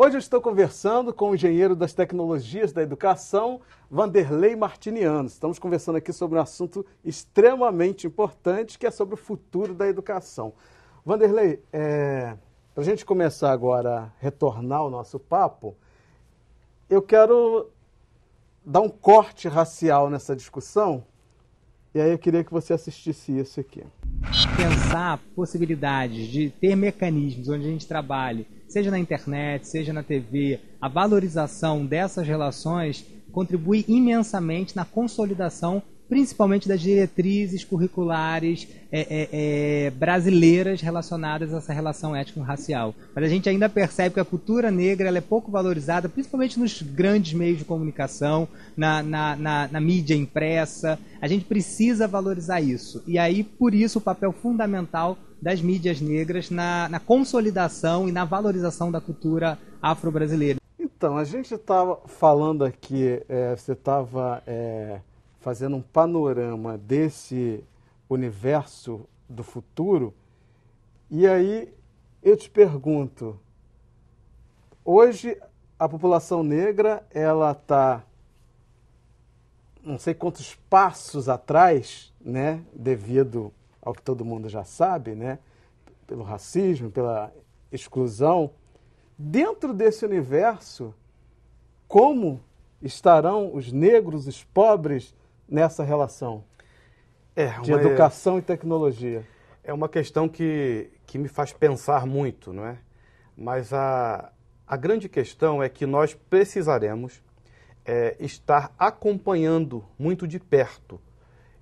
Hoje eu estou conversando com o engenheiro das tecnologias da educação, Vanderlei Martiniano. Estamos conversando aqui sobre um assunto extremamente importante, que é sobre o futuro da educação. Vanderlei, para a gente começar agora a retornar o nosso papo, eu quero dar um corte racial nessa discussão, e aí eu queria que você assistisse isso aqui. Pensar possibilidades de ter mecanismos onde a gente trabalhe, seja na internet, seja na TV, a valorização dessas relações contribui imensamente na consolidação, principalmente das diretrizes curriculares brasileiras relacionadas a essa relação étnico-racial. Mas a gente ainda percebe que a cultura negra ela é pouco valorizada, principalmente nos grandes meios de comunicação, na mídia impressa. A gente precisa valorizar isso. E aí, por isso, o papel fundamental das mídias negras na consolidação e na valorização da cultura afro-brasileira. Então, a gente estava falando aqui, você estava fazendo um panorama desse universo do futuro, e aí eu te pergunto, hoje a população negra, ela está não sei quantos passos atrás, né, devido ao que todo mundo já sabe, né, pelo racismo, pela exclusão. Dentro desse universo, como estarão os negros, os pobres, nessa relação de educação e tecnologia? É uma questão que me faz pensar muito, não é? Mas a grande questão é que nós precisaremos estar acompanhando muito de perto,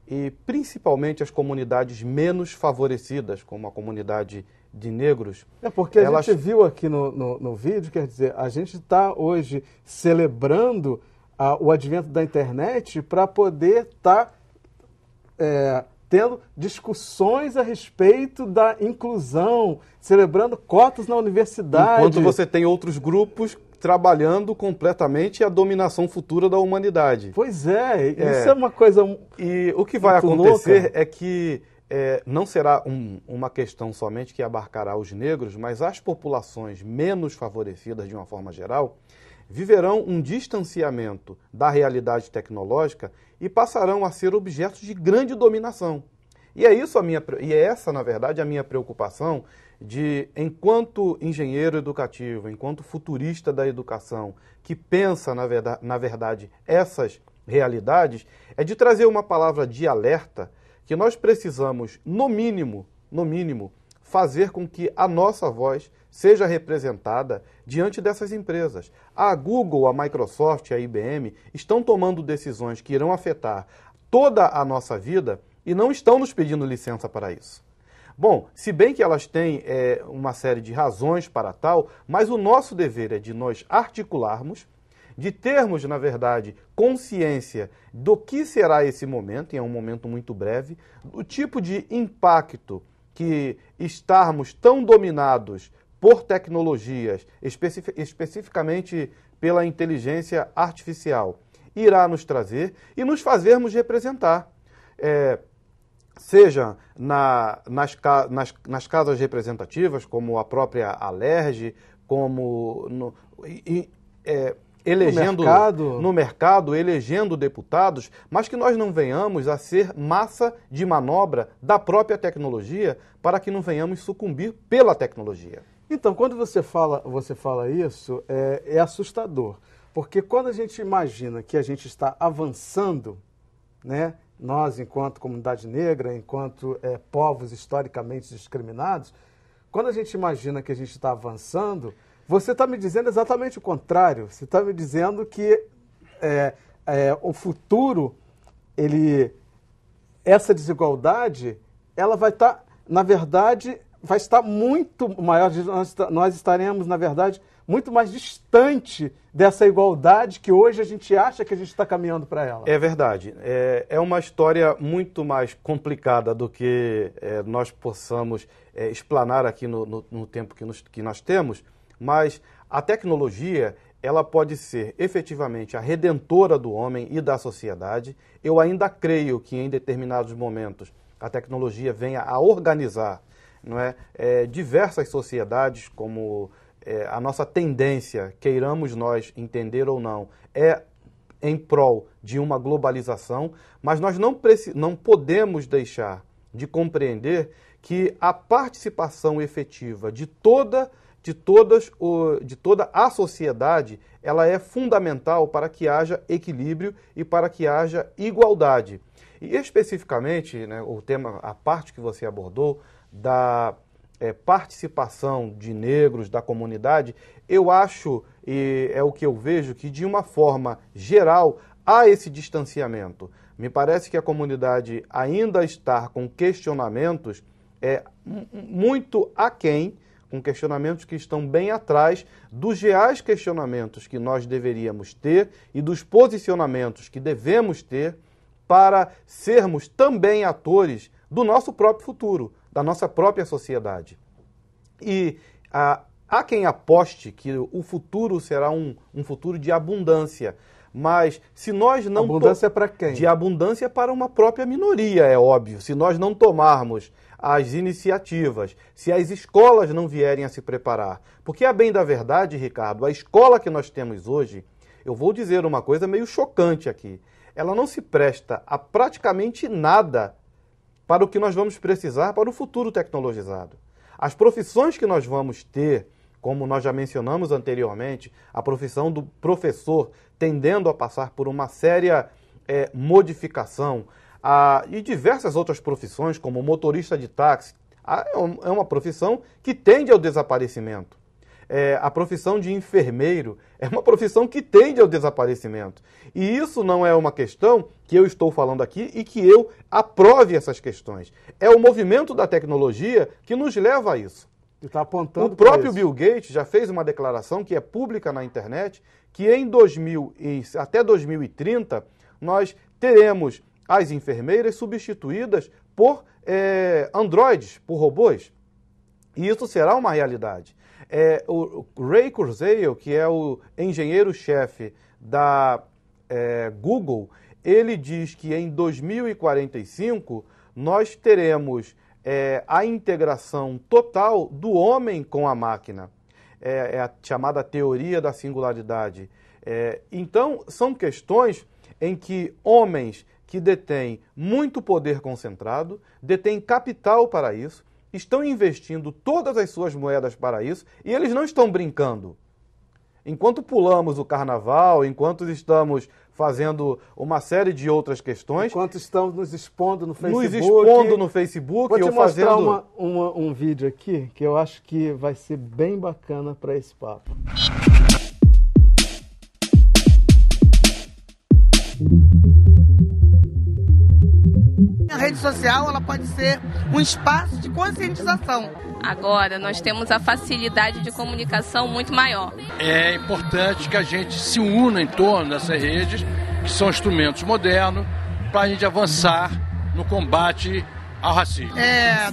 e principalmente as comunidades menos favorecidas, como a comunidade de negros. Porque a gente viu aqui no vídeo, quer dizer, a gente está hoje celebrando o advento da internet para poder estar tendo discussões a respeito da inclusão, celebrando cotas na universidade. Enquanto você tem outros grupos trabalhando completamente a dominação futura da humanidade. Pois é, isso é uma coisa E o que vai acontecer louca. é que não será uma questão somente que abarcará os negros, mas as populações menos favorecidas, de uma forma geral, viverão um distanciamento da realidade tecnológica e passarão a ser objetos de grande dominação. E é essa, na verdade, a minha preocupação de, enquanto engenheiro educativo, enquanto futurista da educação, que pensa, na verdade, essas realidades, é de trazer uma palavra de alerta que nós precisamos, no mínimo, fazer com que a nossa voz seja representada diante dessas empresas. A Google, a Microsoft, a IBM estão tomando decisões que irão afetar toda a nossa vida e não estão nos pedindo licença para isso. Bom, se bem que elas têm uma série de razões para tal, mas o nosso dever é de nós articularmos, de termos, na verdade, consciência do que será esse momento, e é um momento muito breve, do tipo de impacto que estarmos tão dominados por tecnologias, especificamente pela inteligência artificial, irá nos trazer e nos fazermos representar. Seja nas casas representativas, como a Alerj, como elegendo no mercado, elegendo deputados, mas que nós não venhamos a ser massa de manobra da própria tecnologia, para que não venhamos sucumbir pela tecnologia. Então, quando você fala isso, é assustador, porque quando a gente imagina que a gente está avançando, né, nós, enquanto comunidade negra, enquanto povos historicamente discriminados, quando a gente imagina que a gente está avançando, você está me dizendo exatamente o contrário. Você está me dizendo que o futuro, essa desigualdade, ela vai estar, na verdade, vai estar muito maior. Nós estaremos, na verdade, muito mais distante dessa igualdade que hoje a gente acha que a gente está caminhando para ela. É verdade. É uma história muito mais complicada do que nós possamos explanar aqui no tempo que nós temos, mas a tecnologia, ela pode ser efetivamente a redentora do homem e da sociedade. Eu ainda creio que em determinados momentos a tecnologia venha a organizar, não é, diversas sociedades, como a nossa tendência, queiramos nós entender ou não, é em prol de uma globalização, mas nós não podemos deixar de compreender que a participação efetiva de toda a sociedade, ela é fundamental para que haja equilíbrio e para que haja igualdade. E especificamente, né, o tema, a parte que você abordou, da participação de negros, da comunidade, eu acho, e é o que eu vejo, que de uma forma geral há esse distanciamento. Me parece que a comunidade ainda está com questionamentos muito aquém, com questionamentos que estão bem atrás dos reais questionamentos que nós deveríamos ter e dos posicionamentos que devemos ter para sermos também atores do nosso próprio futuro, da nossa própria sociedade. E há quem aposte que o futuro será um futuro de abundância, mas se nós não... Abundância para quem? De abundância para uma própria minoria, é óbvio. Se nós não tomarmos as iniciativas, se as escolas não vierem a se preparar. Porque, a bem da verdade, Ricardo, a escola que nós temos hoje, eu vou dizer uma coisa meio chocante aqui, ela não se presta a praticamente nada para o que nós vamos precisar para o futuro tecnologizado. As profissões que nós vamos ter, como nós já mencionamos anteriormente, a profissão do professor tendendo a passar por uma séria modificação, e diversas outras profissões, como motorista de táxi, é uma profissão que tende ao desaparecimento. A profissão de enfermeiro é uma profissão que tende ao desaparecimento. E isso não é uma questão que eu estou falando aqui e que eu aprove essas questões. É o movimento da tecnologia que nos leva a isso. Tá apontando o próprio Bill Gates já fez uma declaração que é pública na internet, que até 2030 nós teremos as enfermeiras substituídas por androides, por robôs. E isso será uma realidade. O Ray Kurzweil, que é o engenheiro-chefe da Google, ele diz que em 2045 nós teremos a integração total do homem com a máquina. É a chamada teoria da singularidade. Então, são questões em que homens que detêm muito poder concentrado, detêm capital para isso, estão investindo todas as suas moedas para isso, e eles não estão brincando. Enquanto pulamos o carnaval, enquanto estamos fazendo uma série de outras questões... Enquanto estamos nos expondo no Facebook... Nos expondo no Facebook... Vou te mostrar um vídeo aqui, que eu acho que vai ser bem bacana para esse papo. A rede social, ela pode ser um espaço de conscientização. Agora nós temos a facilidade de comunicação muito maior. É importante que a gente se una em torno dessas redes, que são instrumentos modernos, para a gente avançar no combate ao racismo.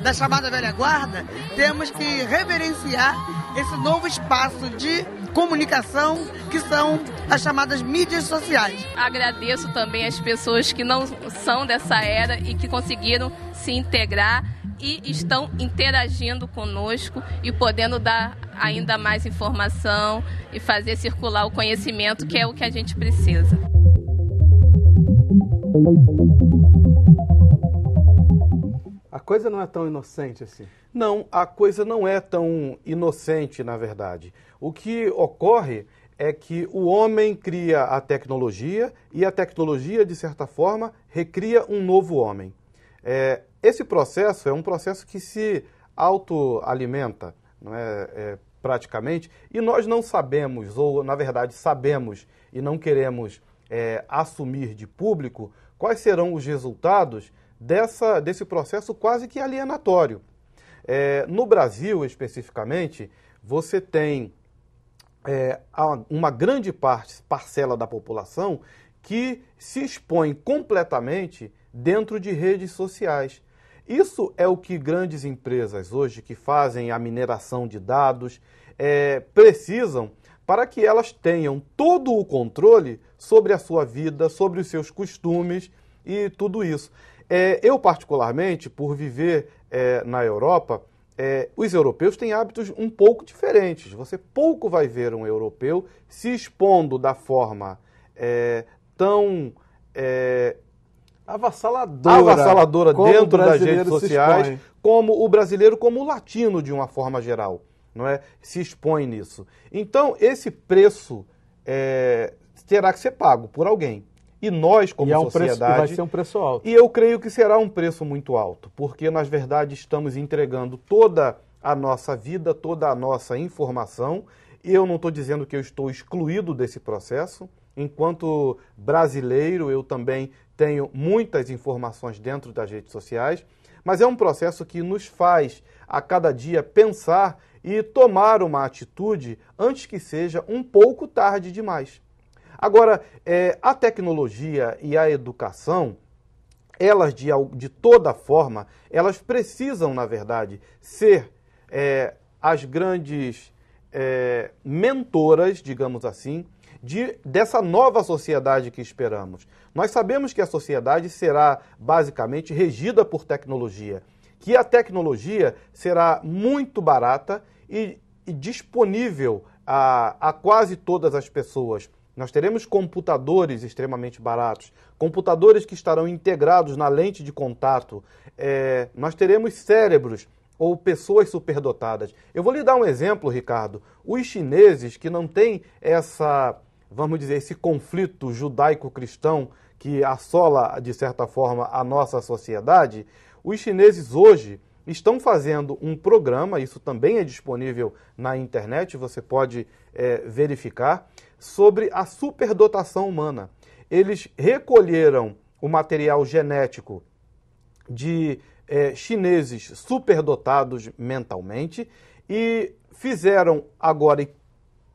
Da chamada velha guarda, temos que reverenciar esse novo espaço de comunicação, que são as chamadas mídias sociais. Agradeço também as pessoas que não são dessa era e que conseguiram se integrar e estão interagindo conosco e podendo dar ainda mais informação e fazer circular o conhecimento, que é o que a gente precisa. A coisa não é tão inocente assim. Não, a coisa não é tão inocente, na verdade. O que ocorre é que o homem cria a tecnologia e a tecnologia, de certa forma, recria um novo homem. Esse processo é um processo que se autoalimenta, não é, praticamente, e nós não sabemos, ou na verdade sabemos e não queremos assumir de público quais serão os resultados desse processo quase que alienatório. No Brasil, especificamente, você tem uma grande parcela da população que se expõe completamente dentro de redes sociais. Isso é o que grandes empresas hoje que fazem a mineração de dados precisam para que elas tenham todo o controle sobre a sua vida, sobre os seus costumes e tudo isso. Eu, particularmente, por viver na Europa, os europeus têm hábitos um pouco diferentes. Você pouco vai ver um europeu se expondo da forma tão avassaladora dentro das redes sociais, como o brasileiro, como o latino de uma forma geral, não é? Se expõe nisso. Então, esse preço terá que ser pago por alguém. E nós, como sociedade... vai ser um preço alto. E eu creio que será um preço muito alto, porque, na verdade, estamos entregando toda a nossa vida, toda a nossa informação, e eu não estou dizendo que eu estou excluído desse processo. Enquanto brasileiro, eu também tenho muitas informações dentro das redes sociais, mas é um processo que nos faz, a cada dia, pensar e tomar uma atitude antes que seja um pouco tarde demais. Agora, a tecnologia e a educação, elas de toda forma, elas precisam, na verdade, ser as grandes mentoras, digamos assim, dessa nova sociedade que esperamos. Nós sabemos que a sociedade será basicamente regida por tecnologia, que a tecnologia será muito barata e disponível a quase todas as pessoas. Nós teremos computadores extremamente baratos, computadores que estarão integrados na lente de contato, nós teremos cérebros ou pessoas superdotadas. Eu vou lhe dar um exemplo, Ricardo. Os chineses, que não têm vamos dizer, esse conflito judaico-cristão que assola, de certa forma, a nossa sociedade, os chineses hoje estão fazendo um programa, isso também é disponível na internet, você pode verificar, sobre a superdotação humana. Eles recolheram o material genético de chineses superdotados mentalmente e fizeram agora e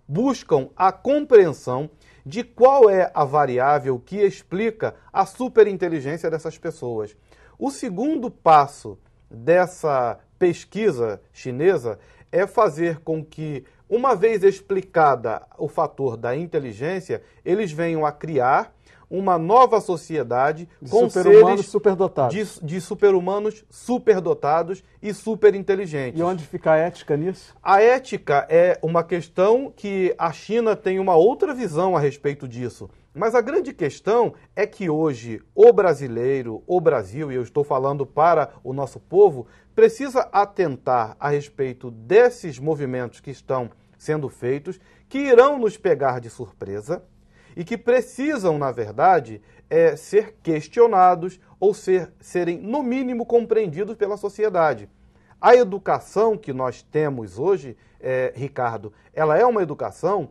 buscam a compreensão de qual é a variável que explica a superinteligência dessas pessoas. O segundo passo dessa pesquisa chinesa é fazer com que, uma vez explicada o fator da inteligência, eles venham a criar uma nova sociedade com seres superdotados. De super-humanos superdotados e superinteligentes. E onde fica a ética nisso? A ética é uma questão que a China tem uma outra visão a respeito disso. Mas a grande questão é que hoje o brasileiro, o Brasil, e eu estou falando para o nosso povo, precisa atentar a respeito desses movimentos que estão sendo feitos, que irão nos pegar de surpresa, e que precisam, na verdade, ser questionados ou serem, no mínimo, compreendidos pela sociedade. A educação que nós temos hoje, Ricardo, ela é uma educação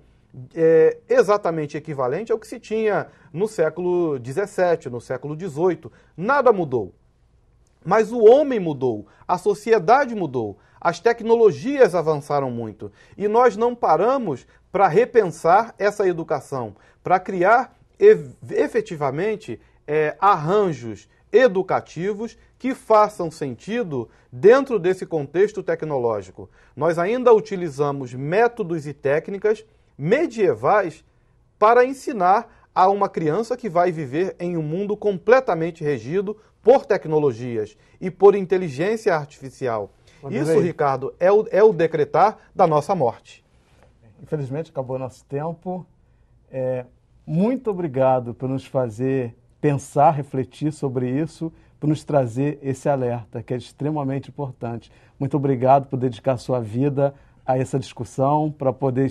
exatamente equivalente ao que se tinha no século XVII, no século XVIII. Nada mudou. Mas o homem mudou, a sociedade mudou, as tecnologias avançaram muito e nós não paramos para repensar essa educação, para criar efetivamente arranjos educativos que façam sentido dentro desse contexto tecnológico. Nós ainda utilizamos métodos e técnicas medievais para ensinar a uma criança que vai viver em um mundo completamente regido por tecnologias e por inteligência artificial. Isso, Ricardo, é o decretar da nossa morte. Infelizmente, acabou nosso tempo. Muito obrigado por nos fazer pensar, refletir sobre isso, por nos trazer esse alerta, que é extremamente importante. Muito obrigado por dedicar sua vida a essa discussão, para poder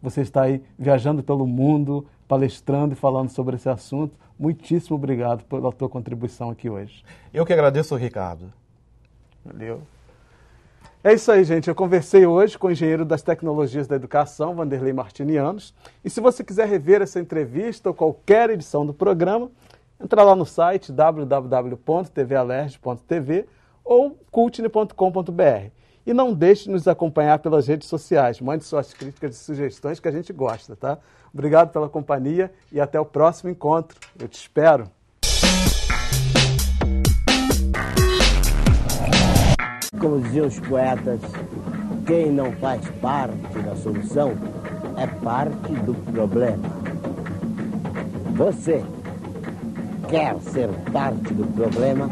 você estar aí viajando pelo mundo, palestrando e falando sobre esse assunto. Muitíssimo obrigado pela tua contribuição aqui hoje. Eu que agradeço, Ricardo. Valeu. É isso aí, gente. Eu conversei hoje com o engenheiro das tecnologias da educação, Vanderlei Martinianos. E se você quiser rever essa entrevista ou qualquer edição do programa, entra lá no site www.tvalerj.tv ou cultine.com.br. E não deixe de nos acompanhar pelas redes sociais. Mande suas críticas e sugestões que a gente gosta, tá? Obrigado pela companhia e até o próximo encontro. Eu te espero. Como diziam os poetas, quem não faz parte da solução é parte do problema. Você quer ser parte do problema?